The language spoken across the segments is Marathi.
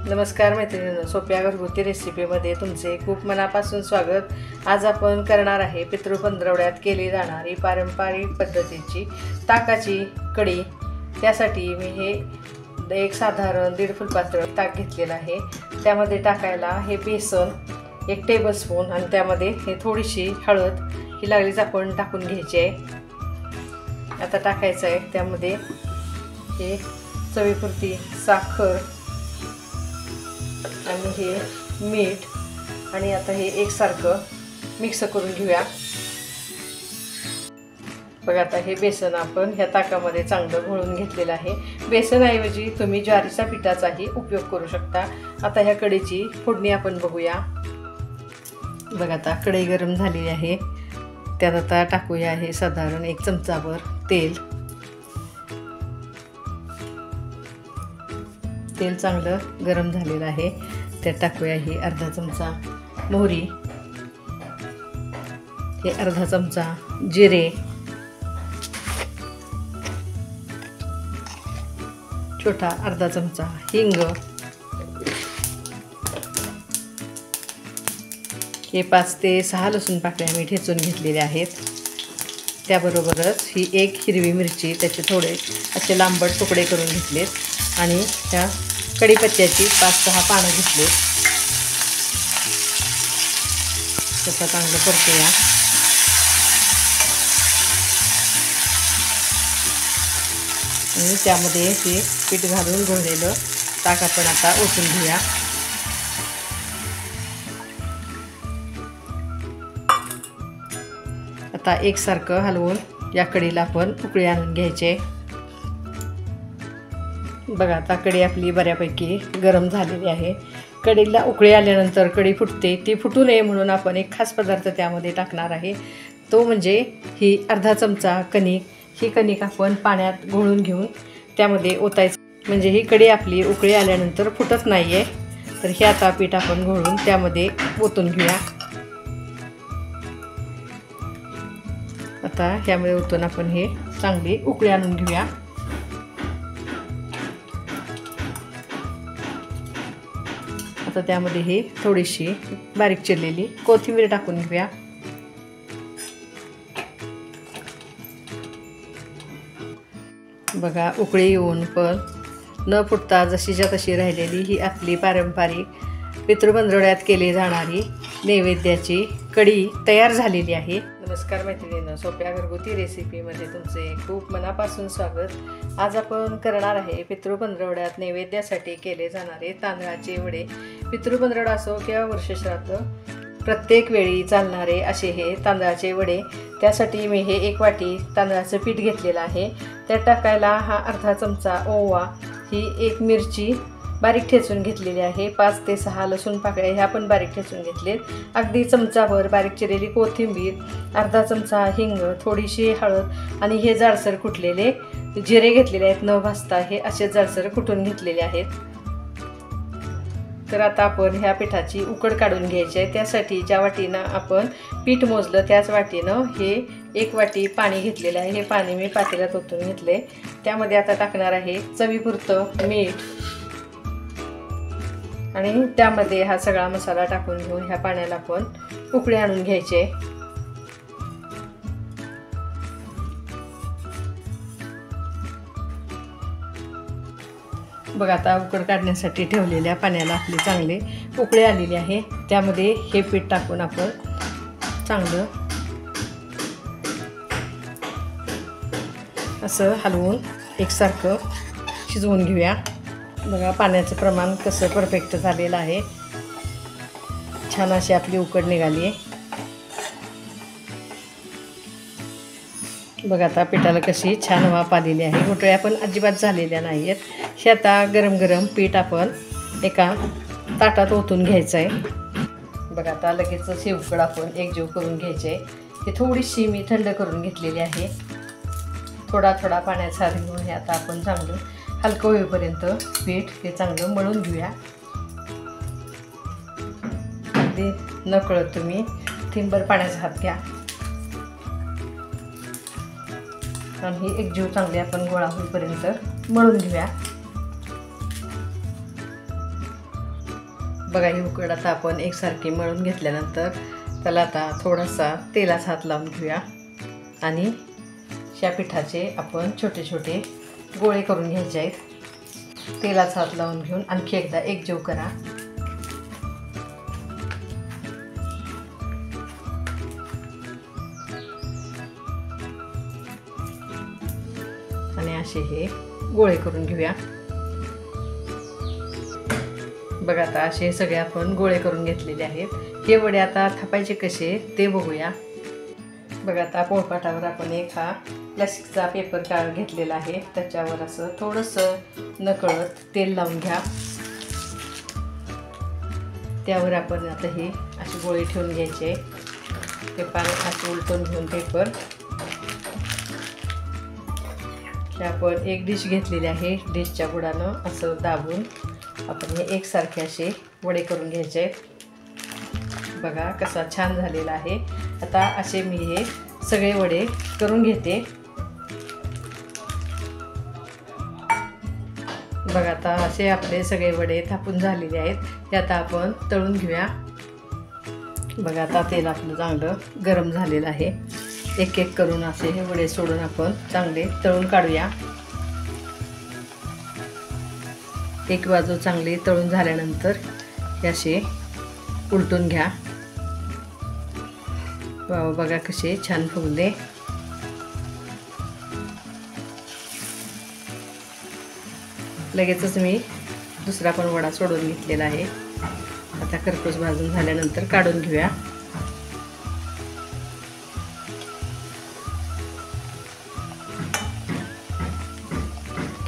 नमस्कार मैत्रिणींनो, सोप्या घरगुती रेसिपीमध्ये तुमचे खूप मनापासून स्वागत। आज आपण करणार आहे पितृपंधरवड्यात केली जाणारी पारंपरिक पद्धतीची ताकाची कढी। त्यासाठी मी हे एक साधारण 1.5 फुलपात्र ताक घेतलेलं आहे। त्यामध्ये टाकायला हे बेसन 1 टेबलस्पून आणि त्यामध्ये हे थोडीशी हळद ही लागलीच आपण टाकून घ्यायची आहे। आता टाकायचं आहे त्यामध्ये हे चवीपुरती साखर आणि हे मीठ आणि आता हे एकसारखं मिक्स करून घेऊया। बघा आता हे बेसन आपण ह्या ताकामध्ये चांगलं घोळून घेतलेलं आहे। बेसनऐवजी तुम्ही ज्वारीच्या पिठाचाही उपयोग करू शकता। आता ह्या कढीची फोडणी आपण बघूया। बघा आता कढई गरम झालेली आहे, त्यात आता टाकूया हे साधारण 1 चमचाभर तेल। तेल चांगलं गरम झालेलं आहे, त्यात टाकूया ही अर्धा चमचा मोहरी, हे अर्धा चमचा जिरे, छोटा अर्धा चमचा हिंग, हे 5 ते 6 लसूण पाकळ्या मी ठेचून घेतलेल्या आहेत। त्याबरोबरच ही 1 हिरवी मिरची त्याचे थोडे असे लांबट तुकडे करून घेतलेत आणि ह्या कढीपत्त्याची 5-6 पानं घेतली। तसं चांगलं परतूया। आणि त्यामध्ये हे पीठ घालून घोळलेलं ताक आपण आता ओतून घेऊया। आता एकसारखं हलवून या कढीला आपण उकळी आणून घ्यायचे। बघा आता कढी आपली बऱ्यापैकी गरम झालेली आहे। कढीला उकळी आल्यानंतर कढी फुटते, ती फुटू नये म्हणून आपण एक खास पदार्थ त्यामध्ये टाकणार आहे, तो म्हणजे ही अर्धा चमचा कणिक। ही कणिक आपण पाण्यात घोळून घेऊन त्यामध्ये ओतायचं, म्हणजे ही कढी आपली उकळी आल्यानंतर फुटत नाही आहे। तर हे आता पीठ आपण घोळून त्यामध्ये ओतून घेऊया। आता ह्यामध्ये ओतून आपण हे चांगली उकळी आणून घेऊया। आता त्यामध्ये हे थोडीशी बारीक चिरलेली कोथिंबीर टाकून घेऊया। बघा उकळी येऊन पण न फुटता जशीच्या तशी राहिलेली ही आपली पारंपरिक पितृपंधरवड्यात केली जाणारी नैवेद्याची कढी तयार झालेली आहे। नमस्कार मैत्रिणींनो, सोप्या घरगुती रेसिपीमध्ये तुमचे खूप मनापासून स्वागत। आज आपण करणार आहे पितृपंधरवड्यात नैवेद्यासाठी केले जाणारे तांदळाचे वडे। पितृपंधरवडा असो किंवा वर्षश्राद्ध, प्रत्येक वेळी चालणारे असे हे तांदळाचे वडे। त्यासाठी मी हे 1 वाटी तांदळाचं पीठ घेतलेलं आहे। त्यात टाकायला हा अर्धा चमचा ओवा, ही 1 मिरची बारीक ठेचून घेतलेली आहे, 5 ते 6 लसूण पाकळ्या ह्या पण बारीक ठेचून घेतलेत, अगदी चमचाभर बारीक चिरलेली कोथिंबीर, अर्धा चमचा हिंग, थोडीशी हळद आणि हे जाडसर कुटलेले जिरे घेतलेले आहेत, न भाजता हे असे जाडसर कुटून घेतलेले आहेत। तर आता आपण ह्या पिठाची उकड काढून घ्यायची आहे। त्यासाठी ज्या वाटीनं आपण पीठ मोजलं त्याच वाटीनं हे 1 वाटी पाणी घेतलेलं आहे। हे पाणी मी पातेल्यात ओतून घेतले। त्यामध्ये आता टाकणार आहे चवीपुरतं मीठ आणि त्यामध्ये हा सगळा मसाला टाकून घेऊन ह्या पाण्याला आपण उकळी आणून घ्यायचे। बघा आता उकड काढण्यासाठी ठेवलेल्या पाण्याला आपली चांगली उकळी आलेली आहे। त्यामध्ये हे पीठ टाकून आपण चांगलं असं हलवून एकसारखं शिजवून घेऊया। बघा पाण्याचं प्रमाण कसं परफेक्ट झालेलं आहे, छान अशी आपली उकड निघाली आहे। बघा आता पिठाला कशी छान वाफ आलेली आहे, गुठळ्या पण अजिबात झालेल्या नाही आहेत। हे आता गरम गरम पीठ आपण एका ताटात ओतून घ्यायचं आहे। बघा आता लगेचच हे उकड आपण एकजीव करून घ्यायचे आहे। ही थोडीशी मी थंड करून घेतलेली आहे, थोडा थोडा पाण्याचा हात घेऊन हे आता आपण चांगलं हलकं होईपर्यंत पीठ हे चांगलं मळून घेऊया। अगदी नकळत तुम्ही थिंबर पाण्याचा हात घ्या आणि ही एकजीव चांगली आपण गोळा होईपर्यंत मळून घेऊया। बघा ही उकड आता आपण एकसारखी मळून घेतल्यानंतर त्याला आता थोडासा तेलाचा हात लावून घेऊया आणि ह्या पिठाचे आपण छोटे छोटे गोळे करून घ्यायचे आहेत। तेलाचा हात लावून घेऊन आणखी एकदा एकजीव करा। आणि असे हे गोळे करून घेऊया। बघा आता असे सगळे आपण गोळे करून घेतलेले आहेत। हे वडे आता थापायचे कसे ते बघूया। बघा आता पोळपाटावर आपण एक हा प्लास्टिकचा पेपर घेतलेला आहे, त्याच्यावर असं थोडंसं नकळत तेल लावून घ्या। त्यावर आपण आता हे असे गोळे ठेवून घ्यायचे। पेपर असे उलटून घेऊन पेपर आपण एक डिश घेतलेली आहे, डिशच्या बुडानं असं दाबून आपण हे एकसारखे असे वडे करून घ्यायचे। बघा कसा छान झालेला आहे। आता असे मी हे सगळे वडे करून घेते। बघा आता असे आपले सगळे वडे थापून झालेले आहेत, ते आता आपण तळून घेऊया। बघा आता तेल आपलं चांगलं गरम झालेलं आहे। एक एक करून असे हे वडे सोडून आपण चांगले तळून काढूया। एक बाजू चांगली तळून झाल्यानंतर हे असे उलटून घ्या। बघा कसे छान फुगले। लगेचच मी दुसरा पण वडा सोडून घेतलेला आहे। आता खरपूस भाजून झाल्यानंतर काढून घेऊया।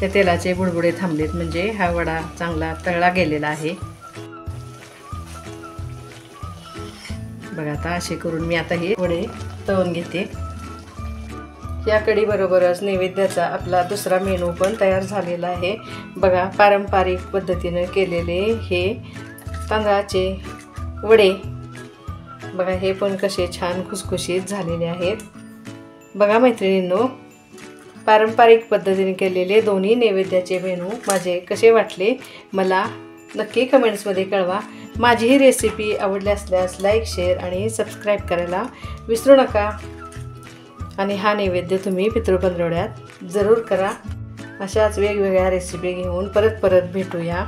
त्या तेलाचे बुडबुडे थांबलेत म्हणजे हा वडा चांगला तळला गेलेला आहे। बघा आता असे करून मी आता हे वडे तळून घेते। या कढी बरोबरच नैवेद्याचा आपला दुसरा मेनू पण तयार झालेला आहे। बघा पारंपरिक पद्धतीने केलेले हे तांदळाचे वडे, बघा हे पण कसे छान खुसखुशीत झालेले आहेत। बघा मैत्रिणींनो, पारंपरिक पद्धतीने केलेले दोन्ही नैवेद्याचे मेनू माझे कसे वाटले मला नक्की कमेंट्समध्ये कळवा। माझी ही रेसिपी आवडली असल्यास लाईक, शेअर आणि सबस्क्राईब करायला विसरू नका। आणि हा नैवेद्य तुम्ही पितृपंधरवड्यात जरूर करा। अशाच वेगवेगळ्या रेसिपी घेऊन परत भेटूया।